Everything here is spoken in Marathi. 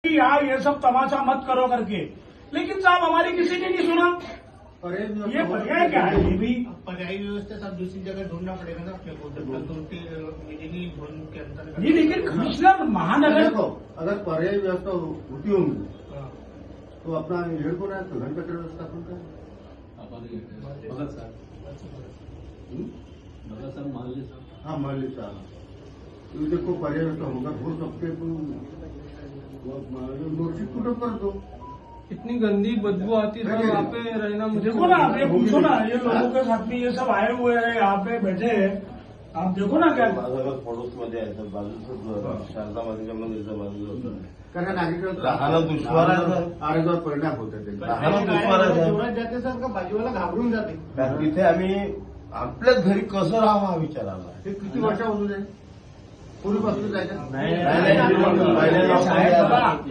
यार ये सब तमाशा मत करो करके, लेकिन साहब हमारी किसी ने नहीं सुना। ये पर्याय क्या है? ये भी पर्यायी व्यवस्था सब दूसरी जगह ढूंढना पड़ेगा ना अपने को, बिजली भवन के अंतर्गत। नहीं, लेकिन कमिश्नर महानगर देखो, अगर पर्यायी व्यवस्था होती होंगी तो अपना हेड को है तो घन कचरा व्यवस्थापन करें। हाँ मान ली साहब, देखो पर्याय व्यवस्था होगा हो सकते तो नोटिस कुठं कर दो। इतनी गंदी बदबू आती है सर, वहाँ पे रहना मुझे देखो ना, आप ये पूछो ना, ये लोगों के साथ में ये सब आए हुए हैं, यहाँ पे बैठे हैं, आप देखो ना क्या। माझं पडोस मध्ये आहे तर बाजूचं शारदा मातेच्या मंदिरचं बाजूला होतं. कारण नागरिक राहणं दुष्वार आहे. आरोग्यावर परिणाम होतात राहणं दुष्वार आहे. जोरात जाते सर का बाजूला घाबरून जाते. कारण तिथे आम्ही आपल्याच घरी कसं राहावं हा विचार आला. हे किती वर्षापासून आहे? पूर्वीपासून जायचं नाही, नाही, नाही, नाही, नाही, नाही, नाही, नाही, नाही, नाही, नाही,